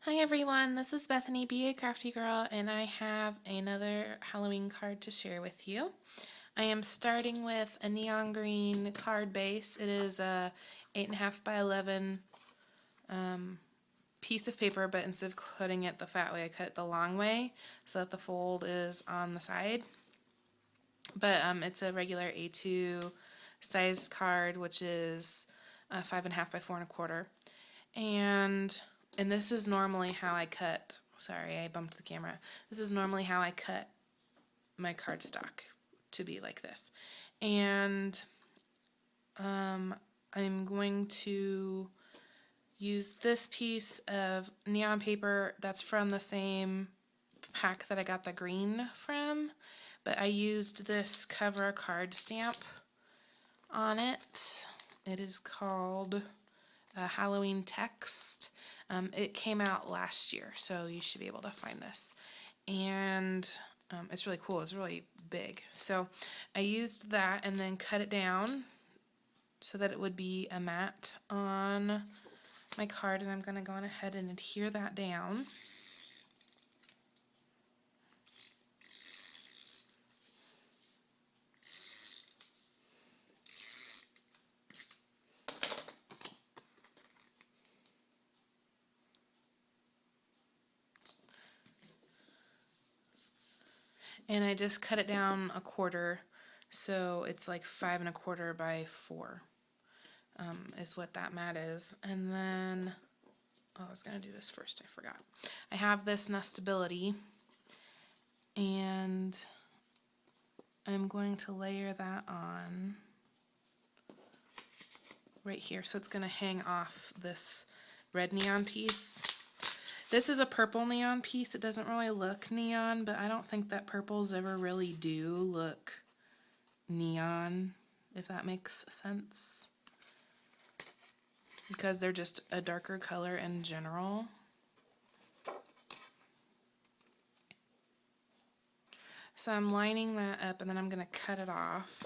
Hi everyone, this is Bethany, BA Crafty Girl, and I have another Halloween card to share with you. I am starting with a neon green card base. It is a 8.5 by 11 piece of paper, but instead of cutting it the fat way, I cut it the long way so that the fold is on the side. But it's a regular A2 sized card, which is 5.5 by 4.25. And this is normally how I cut, sorry, I bumped the camera. This is normally how I cut my cardstock to be like this. And I'm going to use this piece of neon paper that's from the same pack that I got the green from, but I used this cover card stamp on it. It is called Halloween Text. It came out last year, so you should be able to find this. And it's really cool. It's really big. So I used that and then cut it down so that it would be a mat on my card. And I'm going to go on ahead and adhere that down. And I just cut it down a quarter, so it's like 5.25 by 4 is what that mat is. And then, oh, I was going to do this first, I forgot. I have this nestability, and I'm going to layer that on right here, so it's going to hang off this red neon piece. This is a purple neon piece. It doesn't really look neon, but I don't think that purples ever really do look neon, if that makes sense, because they're just a darker color in general. So I'm lining that up, and then I'm going to cut it off.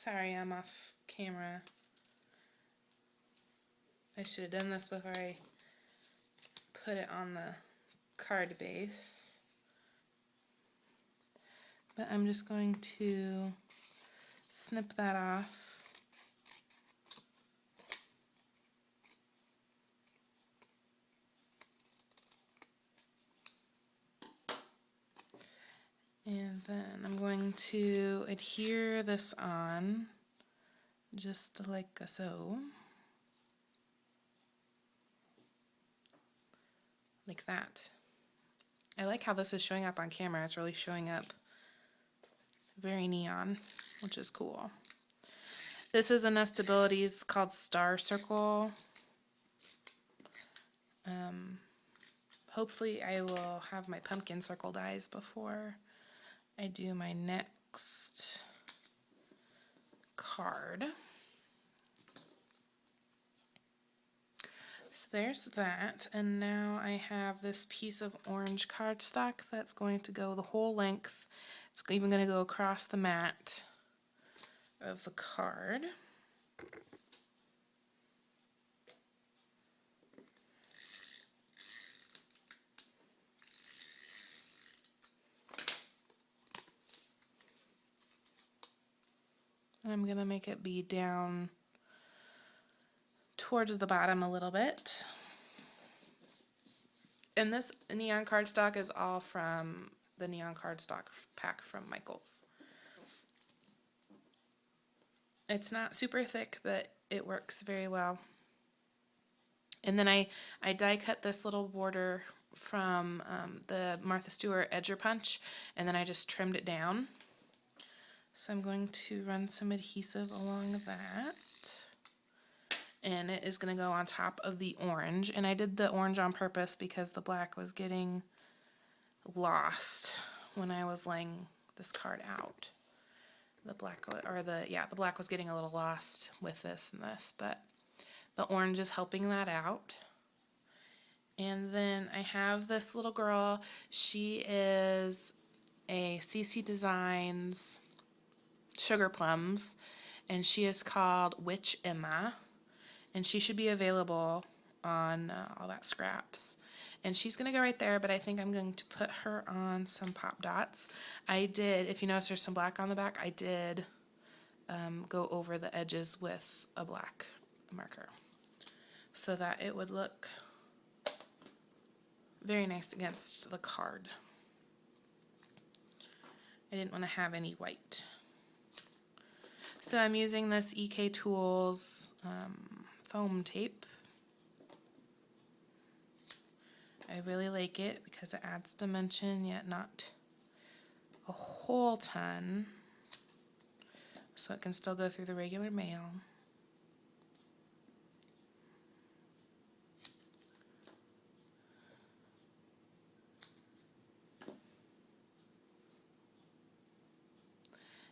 Sorry, I'm off camera. I should have done this before I put it on the card base. But I'm just going to snip that off. And then I'm going to adhere this on just like so. Like that. I like how this is showing up on camera. It's really showing up very neon, which is cool. This is a Nestabilities called Star Circle. Hopefully I will have my pumpkin circle dies before I do my next card. So there's that, and now I have this piece of orange cardstock that's going to go the whole length. It's even going to go across the mat of the card. And I'm going to make it be down towards the bottom a little bit. And this neon cardstock is all from the neon cardstock pack from Michaels. It's not super thick, but it works very well. And then I die cut this little border from the Martha Stewart Edger Punch, and then I just trimmed it down. So I'm going to run some adhesive along that. And it is going to go on top of the orange. And I did the orange on purpose because the black was getting lost when I was laying this card out. The black, or the black was getting a little lost with this and this, but the orange is helping that out. And then I have this little girl. She is a CC Designs Sugar Plums, and she is called Witch Emma, and she should be available on All That Scraps. And she's going to go right there, but I think I'm going to put her on some pop dots. I did, if you notice there's some black on the back, I did go over the edges with a black marker so that it would look very nice against the card. I didn't want to have any white. So I'm using this EK Tools foam tape. I really like it because it adds dimension, yet not a whole ton. So it can still go through the regular mail.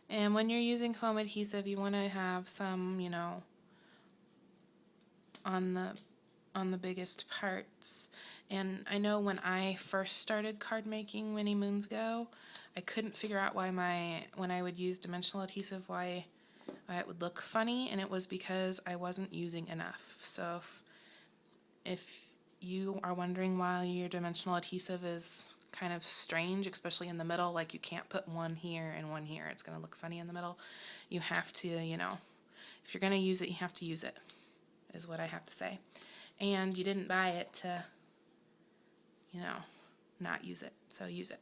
And when you're using foam adhesive, you want to have some, you know, on the biggest parts. And I know when I first started card making many moons ago, I couldn't figure out why when I would use dimensional adhesive, why it would look funny, and it was because I wasn't using enough. So if you are wondering why your dimensional adhesive is kind of strange, especially in the middle, like you can't put one here and one here, it's going to look funny in the middle, you have to, you know, if you're going to use it, you have to use it, is what I have to say. And you didn't buy it to, you know, not use it, so use it.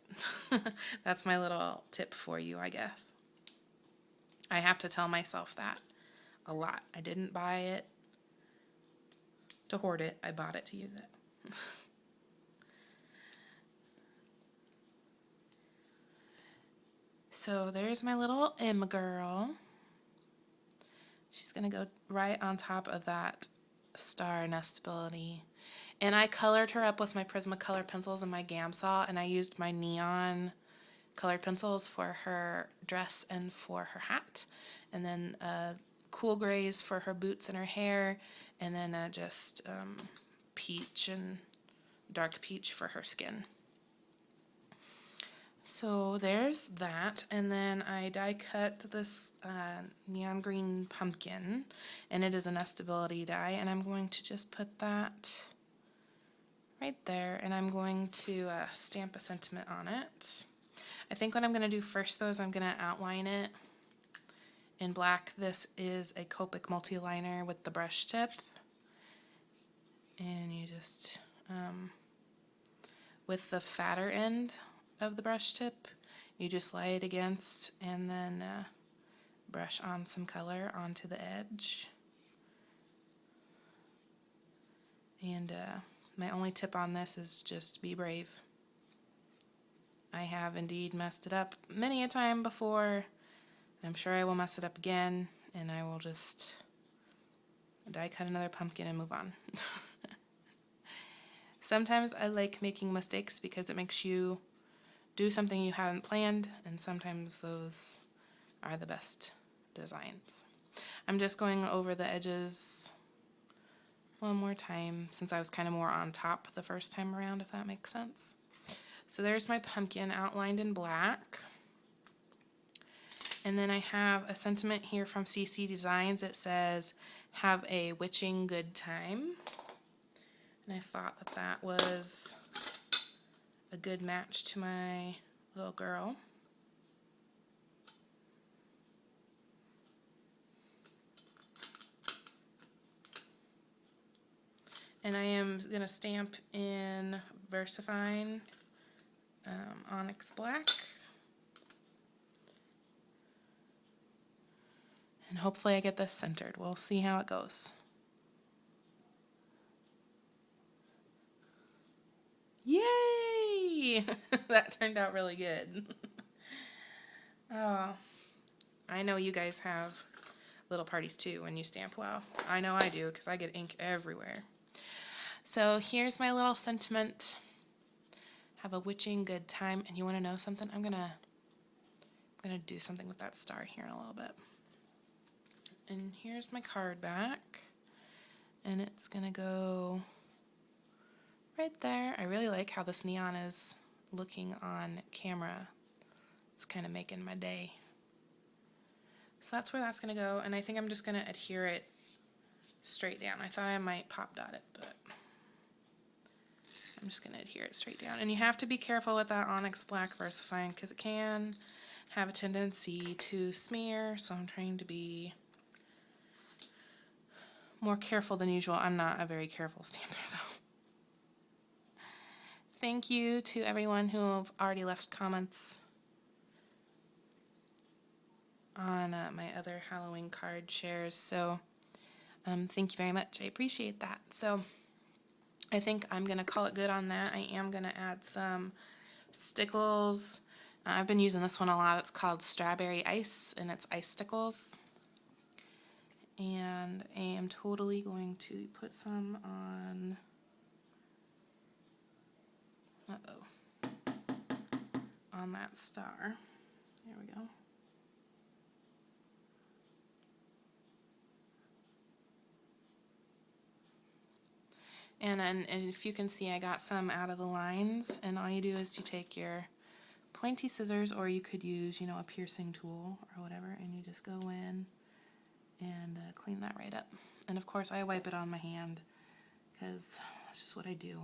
That's my little tip for you, I guess. I have to tell myself that a lot. I didn't buy it to hoard it, I bought it to use it. So there's my little M girl. She's gonna go right on top of that star nestability. And I colored her up with my Prismacolor pencils and my Gamsol, and I used my neon colored pencils for her dress and for her hat. And then cool grays for her boots and her hair, and then just peach and dark peach for her skin. So there's that, and then I die cut this neon green pumpkin, and it is a nestability die, and I'm going to just put that right there, and I'm going to stamp a sentiment on it. I think what I'm going to do first, though, is I'm going to outline it in black. This is a Copic multi-liner with the brush tip, and you just, with the fatter end of the brush tip, you just lay it against and then brush on some color onto the edge. And my only tip on this is just be brave. I have indeed messed it up many a time before. I'm sure I will mess it up again, and I will just die cut another pumpkin and move on. Sometimes I like making mistakes because it makes you do something you haven't planned, and sometimes those are the best designs. I'm just going over the edges one more time since I was kind of more on top the first time around, if that makes sense. So there's my pumpkin outlined in black. And then I have a sentiment here from CC Designs. It says, "Have a witching good time." And I thought that that was a good match to my little girl. And I am going to stamp in VersaFine Onyx Black. And hopefully I get this centered. We'll see how it goes. Yay! That turned out really good. Oh, I know you guys have little parties too when you stamp well. I know I do because I get ink everywhere. So here's my little sentiment. Have a witching good time. And you want to know something? I'm gonna do something with that star here in a little bit. And here's my card back, and it's gonna go right there. I really like how this neon is looking on camera. It's kind of making my day. that's where that's going to go, and I think I'm just going to adhere it straight down. I thought I might pop dot it, but I'm just going to adhere it straight down. And you have to be careful with that Onyx Black VersaFine because it can have a tendency to smear, so I'm trying to be more careful than usual. I'm not a very careful stamper though. Thank you to everyone who have already left comments on my other Halloween card shares, so thank you very much. I appreciate that. So I think I'm going to call it good on that. I am going to add some stickles. I've been using this one a lot. It's called Strawberry Ice, and it's ice stickles. And I am totally going to put some on, on that star. There we go. And if you can see, I got some out of the lines, and all you do is you take your pointy scissors, or you could use, you know, a piercing tool or whatever, and you just go in and clean that right up. And of course I wipe it on my hand because that's just what I do.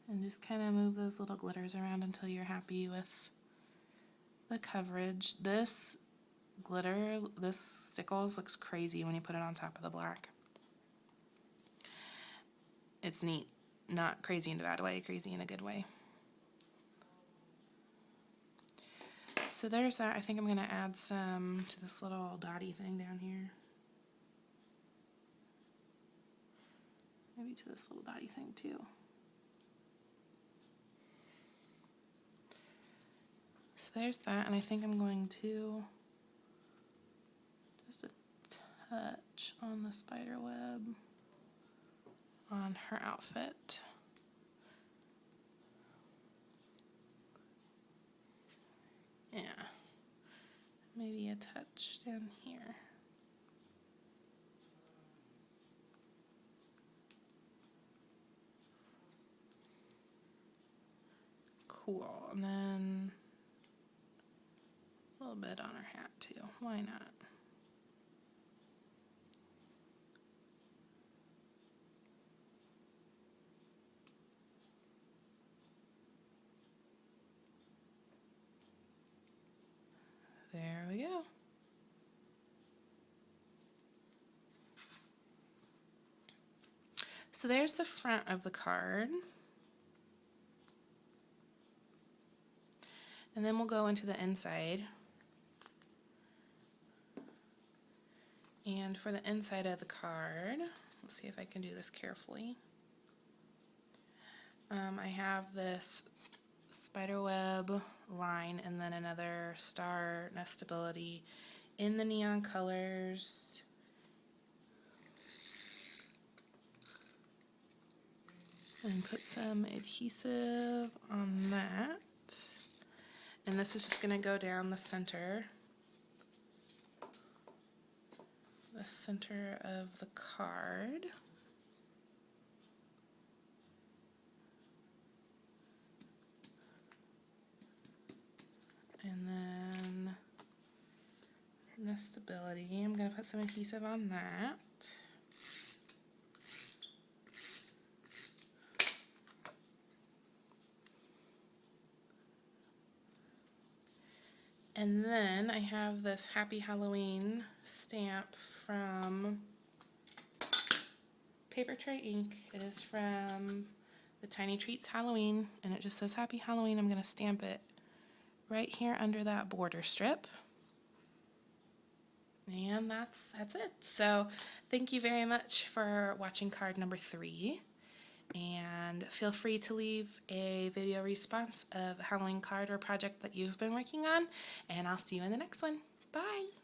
And just kind of move those little glitters around until you're happy with the coverage. This glitter, this stickles looks crazy when you put it on top of the black. It's neat. Not crazy in a bad way, crazy in a good way. So there's that. I think I'm going to add some to this little dotty thing down here. Maybe to this little dotty thing too. So there's that, and I think I'm going to just a touch on the spider web on her outfit. Yeah, maybe a touch down here. Cool, and then a little bit on her hat too. Why not? There we go. So there's the front of the card. And then we'll go into the inside. And for the inside of the card, let's see if I can do this carefully. I have this spiderweb line and then another star nestability in the neon colors. And put some adhesive on that. And this is just going to go down the center of the card. And then nestability, I'm going to put some adhesive on that. And then I have this Happy Halloween stamp from Paper Tray Ink. It is from the Tiny Treats Halloween, and it just says Happy Halloween. I'm going to stamp it right here under that border strip. And that's it. So thank you very much for watching card number 3. And feel free to leave a video response of a Halloween card or project that you've been working on, and I'll see you in the next one. Bye!